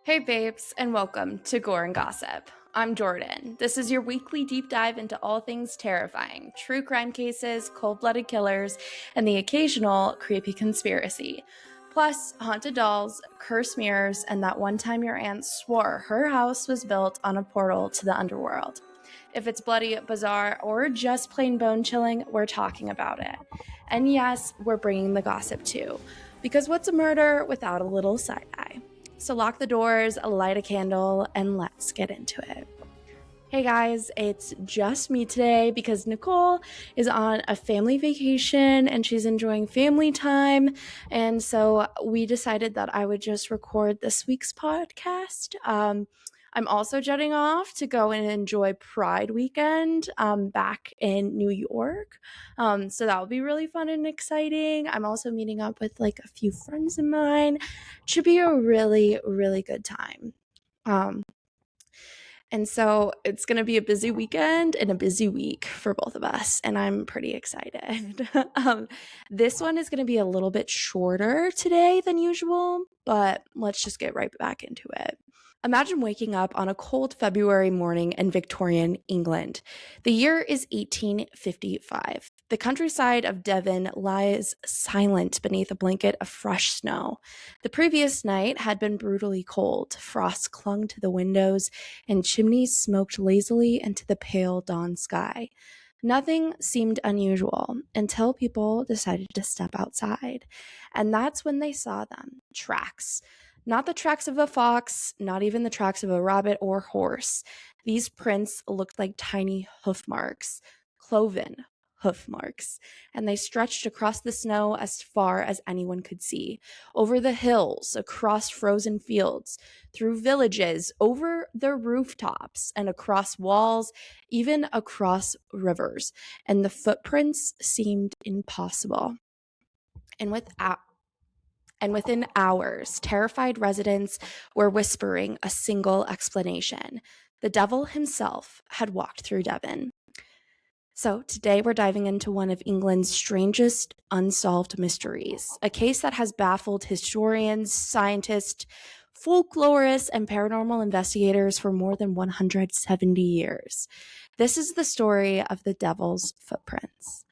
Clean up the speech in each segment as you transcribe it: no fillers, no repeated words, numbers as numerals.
Hey babes, and welcome to Gore&Gossip. I'm Jaurdyn. This is your weekly deep dive into all things terrifying, true crime cases, cold-blooded killers, and the occasional creepy conspiracy. Plus, haunted dolls, cursed mirrors, and that one time your aunt swore her house was built on a portal to the underworld. If it's bloody, bizarre, or just plain bone-chilling, we're talking about it. And yes, we're bringing the gossip too, because what's a murder without a little side-eye? So lock the doors, light a candle, and let's get into it. Hey guys, it's just me today because Nicole is on a family vacation and she's enjoying family time. And so we decided that I would just record this week's podcast. I'm also jetting off to go and enjoy Pride weekend back in New York. So that will be really fun and exciting. I'm also meeting up with like a few friends of mine. It should be a really, really good time. And so it's going to be a busy weekend and a busy week for both of us, and I'm pretty excited. This one is going to be a little bit shorter today than usual, but let's just get right back into it. Imagine waking up on a cold February morning in Victorian England. The year is 1855. The countryside of Devon lies silent beneath a blanket of fresh snow. The previous night had been brutally cold. Frost clung to the windows, and chimneys smoked lazily into the pale dawn sky. Nothing seemed unusual until people decided to step outside. And that's when they saw them. Tracks. Not the tracks of a fox, not even the tracks of a rabbit or horse. These prints looked like tiny hoof marks, cloven hoof marks, and they stretched across the snow as far as anyone could see, over the hills, across frozen fields, through villages, over their rooftops, and across walls, even across rivers. And the footprints seemed impossible. And within hours, terrified residents were whispering a single explanation. The devil himself had walked through Devon. So today we're diving into one of England's strangest unsolved mysteries, a case that has baffled historians, scientists, folklorists, and paranormal investigators for more than 170 years. This is the story of the devil's footprints.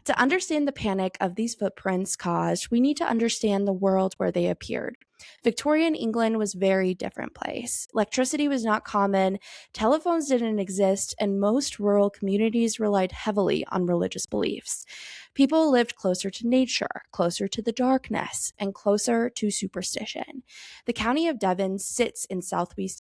To understand the panic of these footprints caused, we need to understand the world where they appeared. Victorian England was a very different place. Electricity was not common, telephones didn't exist, and most rural communities relied heavily on religious beliefs. People lived closer to nature, closer to the darkness, and closer to superstition. The county of Devon sits in southwest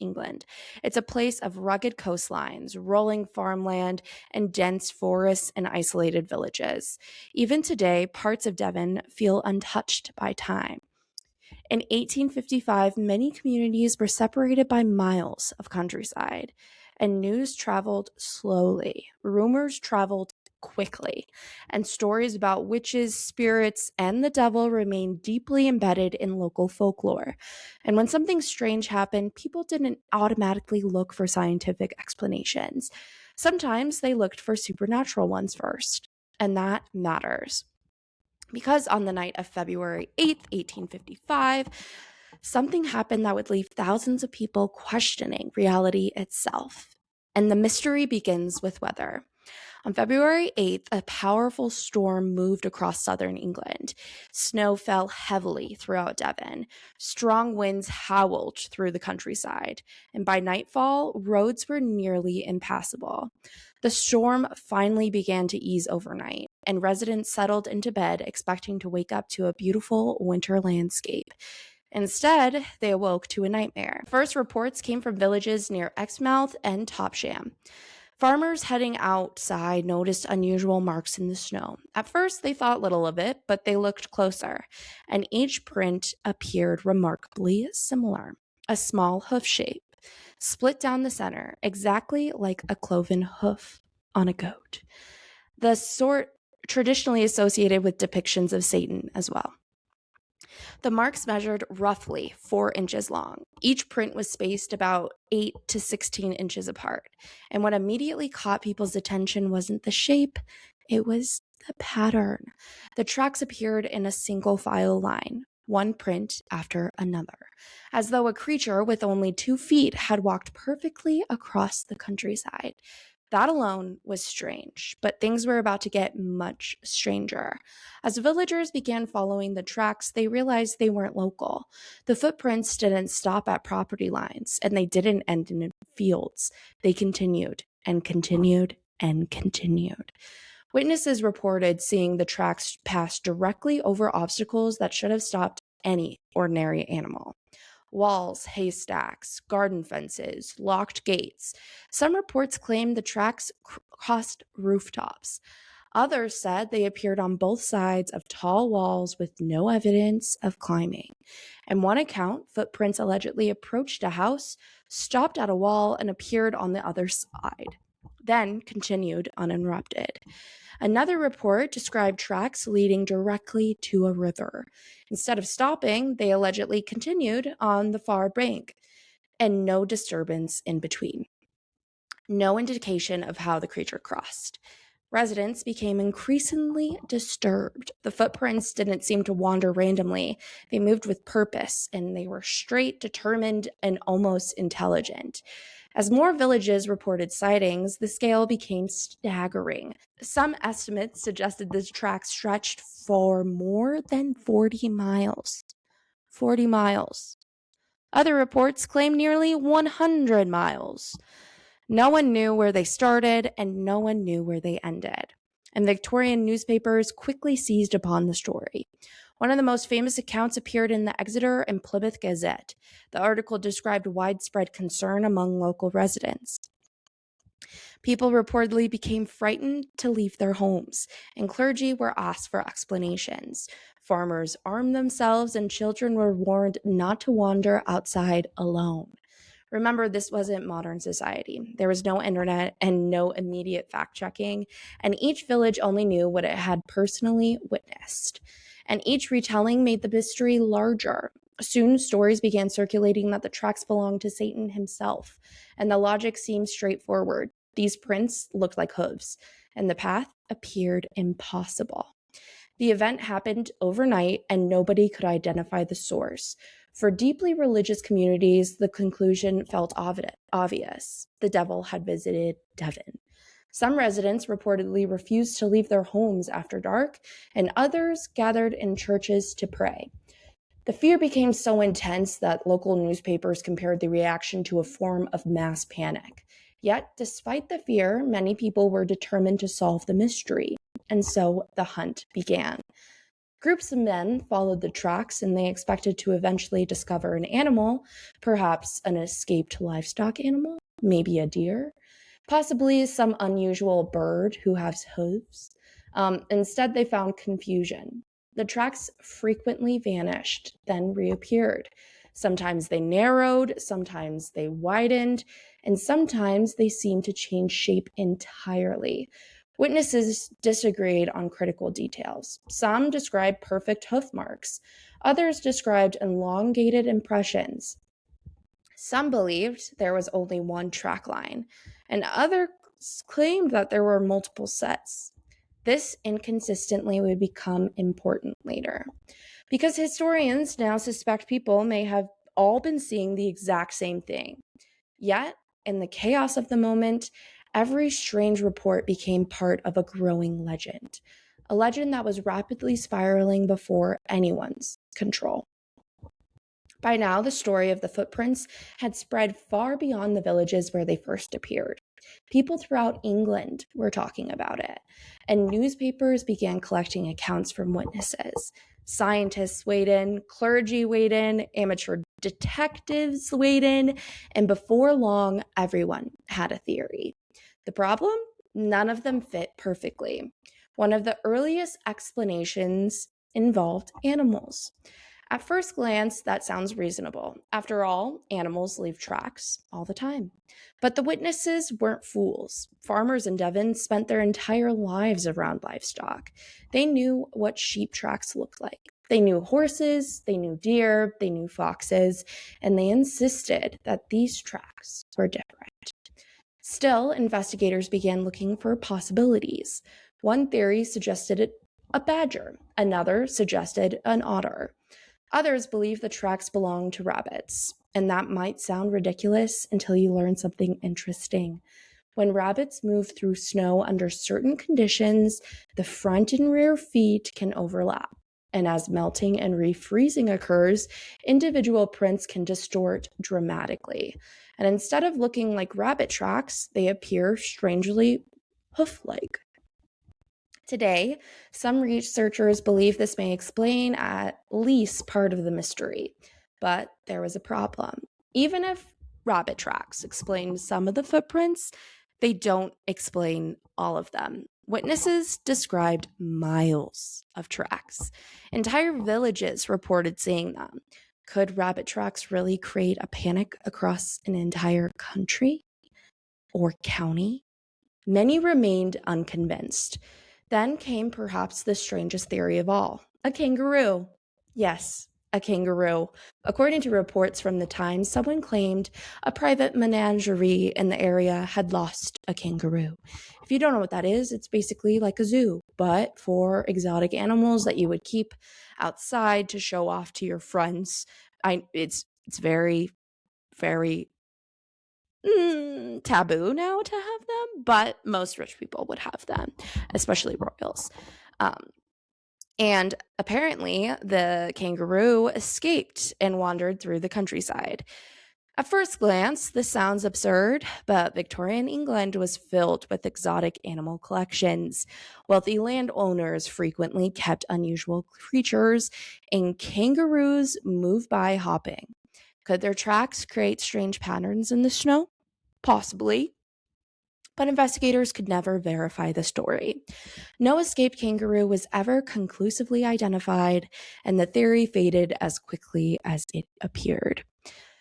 England. It's a place of rugged coastlines, rolling farmland, and dense forests and isolated villages. Even today, parts of Devon feel untouched by time. In 1855, many communities were separated by miles of countryside, and news traveled slowly. Rumors traveled quickly, and stories about witches, spirits, and the devil remained deeply embedded in local folklore. And when something strange happened, people didn't automatically look for scientific explanations. Sometimes they looked for supernatural ones first, and that matters. Because on the night of February 8th, 1855, something happened that would leave thousands of people questioning reality itself. And the mystery begins with weather. On February 8th, a powerful storm moved across southern England. Snow fell heavily throughout Devon. Strong winds howled through the countryside, and by nightfall, roads were nearly impassable. The storm finally began to ease overnight, and residents settled into bed expecting to wake up to a beautiful winter landscape. Instead, they awoke to a nightmare. First reports came from villages near Exmouth and Topsham. Farmers heading outside noticed unusual marks in the snow. At first, they thought little of it, but they looked closer, and each print appeared remarkably similar. A small hoof shape, split down the center, exactly like a cloven hoof on a goat. The sort traditionally associated with depictions of Satan as well. The marks measured roughly 4 inches long. Each print was spaced about 8 to 16 inches apart. And what immediately caught people's attention wasn't the shape, it was the pattern. The tracks appeared in a single file line, one print after another, as though a creature with only 2 feet had walked perfectly across the countryside. That alone was strange, but things were about to get much stranger. As villagers began following the tracks, they realized they weren't local. The footprints didn't stop at property lines, and they didn't end in fields. They continued and continued and continued. Witnesses reported seeing the tracks pass directly over obstacles that should have stopped any ordinary animal. Walls, haystacks, garden fences, locked gates. Some reports claimed the tracks crossed rooftops. Others said they appeared on both sides of tall walls with no evidence of climbing. In one account, footprints allegedly approached a house, stopped at a wall, and appeared on the other side, then continued uninterrupted. Another report described tracks leading directly to a river. Instead of stopping, they allegedly continued on the far bank, and no disturbance in between. No indication of how the creature crossed. Residents became increasingly disturbed. The footprints didn't seem to wander randomly. They moved with purpose, and they were straight, determined, and almost intelligent. As more villages reported sightings, the scale became staggering. Some estimates suggested this track stretched for more than 40 miles. 40 miles. Other reports claimed nearly 100 miles. No one knew where they started, and no one knew where they ended. And Victorian newspapers quickly seized upon the story. One of the most famous accounts appeared in the Exeter and Plymouth Gazette. The article described widespread concern among local residents. People reportedly became frightened to leave their homes, and clergy were asked for explanations. Farmers armed themselves, and children were warned not to wander outside alone. Remember, this wasn't modern society. There was no internet and no immediate fact-checking, and each village only knew what it had personally witnessed. And each retelling made the mystery larger. Soon, stories began circulating that the tracks belonged to Satan himself, and the logic seemed straightforward. These prints looked like hooves, and the path appeared impossible. The event happened overnight, and nobody could identify the source. For deeply religious communities, the conclusion felt obvious. The devil had visited Devon. Some residents reportedly refused to leave their homes after dark, and others gathered in churches to pray. The fear became so intense that local newspapers compared the reaction to a form of mass panic. Yet, despite the fear, many people were determined to solve the mystery, and so the hunt began. Groups of men followed the tracks, and they expected to eventually discover an animal, perhaps an escaped livestock animal, maybe a deer, possibly some unusual bird who has hooves. Instead, they found confusion. The tracks frequently vanished, then reappeared. Sometimes they narrowed, sometimes they widened, and sometimes they seemed to change shape entirely. Witnesses disagreed on critical details. Some described perfect hoof marks. Others described elongated impressions. Some believed there was only one track line, and others claimed that there were multiple sets. This inconsistently would become important later, because historians now suspect people may have all been seeing the exact same thing. Yet, in the chaos of the moment, every strange report became part of a growing legend, a legend that was rapidly spiraling before anyone's control. By now, the story of the footprints had spread far beyond the villages where they first appeared. People throughout England were talking about it, and newspapers began collecting accounts from witnesses. Scientists weighed in, clergy weighed in, amateur detectives weighed in, and before long, everyone had a theory. The problem? None of them fit perfectly. One of the earliest explanations involved animals. At first glance, that sounds reasonable. After all, animals leave tracks all the time. But the witnesses weren't fools. Farmers in Devon spent their entire lives around livestock. They knew what sheep tracks looked like. They knew horses, they knew deer, they knew foxes, and they insisted that these tracks were different. Still, investigators began looking for possibilities. One theory suggested a badger, another suggested an otter. Others believe the tracks belong to rabbits, and that might sound ridiculous until you learn something interesting. When rabbits move through snow under certain conditions, the front and rear feet can overlap. And as melting and refreezing occurs, individual prints can distort dramatically. And instead of looking like rabbit tracks, they appear strangely hoof-like. Today, some researchers believe this may explain at least part of the mystery. But there was a problem. Even if rabbit tracks explain some of the footprints, they don't explain all of them. Witnesses described miles of tracks. Entire villages reported seeing them. Could rabbit tracks really create a panic across an entire country or county? Many remained unconvinced. Then came perhaps the strangest theory of all, a kangaroo. Yes, a kangaroo. According to reports from the Times, someone claimed a private menagerie in the area had lost a kangaroo. If you don't know what that is, it's basically like a zoo, but for exotic animals that you would keep outside to show off to your friends. It's very, very taboo now to have them, but most rich people would have them, especially royals. And apparently, the kangaroo escaped and wandered through the countryside. At first glance, this sounds absurd, but Victorian England was filled with exotic animal collections. Wealthy landowners frequently kept unusual creatures, and kangaroos move by hopping. Could their tracks create strange patterns in the snow? Possibly. But investigators could never verify the story. No escaped kangaroo was ever conclusively identified, and the theory faded as quickly as it appeared.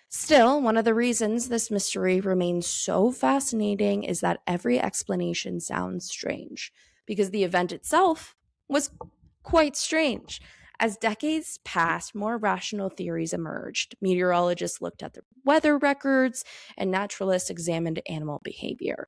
Still, one of the reasons this mystery remains so fascinating is that every explanation sounds strange, because the event itself was quite strange. As decades passed, more rational theories emerged. Meteorologists looked at the weather records, and naturalists examined animal behavior.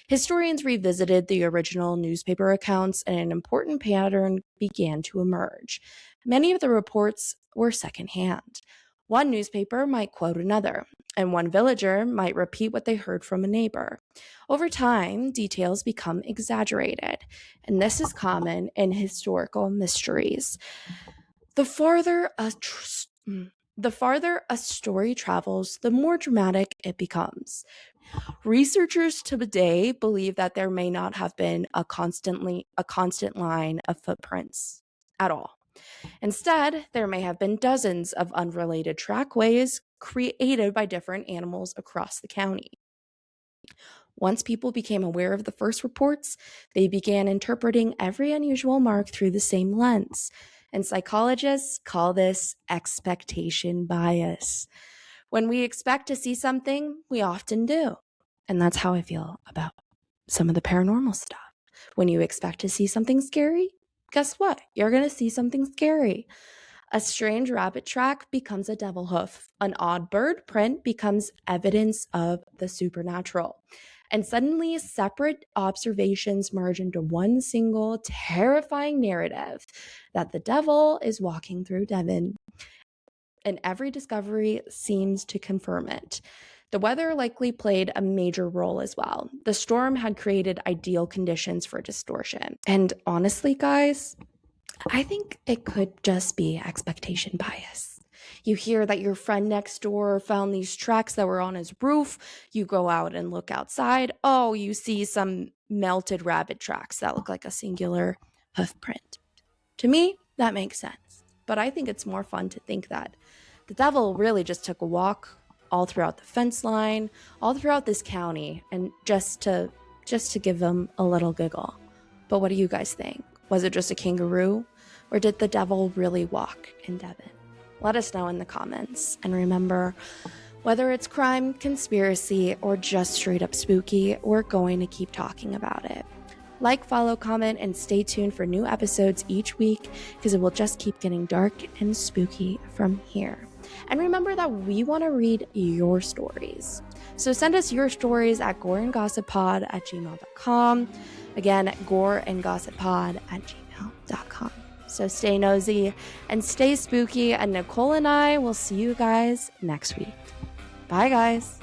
Historians revisited the original newspaper accounts, and an important pattern began to emerge. Many of the reports were secondhand. One newspaper might quote another, and one villager might repeat what they heard from a neighbor. Over time, details become exaggerated, and this is common in historical mysteries. The farther a story travels, the more dramatic it becomes. Researchers today believe that there may not have been a constant line of footprints at all. Instead, there may have been dozens of unrelated trackways created by different animals across the county. Once people became aware of the first reports, they began interpreting every unusual mark through the same lens. And psychologists call this expectation bias. When we expect to see something, we often do. And that's how I feel about some of the paranormal stuff. When you expect to see something scary, guess what? You're going to see something scary. A strange rabbit track becomes a devil hoof. An odd bird print becomes evidence of the supernatural. And suddenly, separate observations merge into one single terrifying narrative that the devil is walking through Devon. And every discovery seems to confirm it. The weather likely played a major role as well. The storm had created ideal conditions for distortion. And honestly, guys, I think it could just be expectation bias. You hear that your friend next door found these tracks that were on his roof. You go out and look outside. Oh, you see some melted rabbit tracks that look like a singular hoof print. To me, that makes sense. But I think it's more fun to think that the devil really just took a walk all throughout the fence line, all throughout this county, and just to give them a little giggle. But what do you guys think? Was it just a kangaroo? Or did the devil really walk in Devon? Let us know in the comments. And remember, whether it's crime, conspiracy, or just straight up spooky, we're going to keep talking about it. Like, follow, comment, and stay tuned for new episodes each week because it will just keep getting dark and spooky from here. And remember that we want to read your stories. So send us your stories at goreandgossippod@gmail.com. Again, goreandgossippod@gmail.com. So stay nosy and stay spooky, and Nicole and I will see you guys next week. Bye, guys.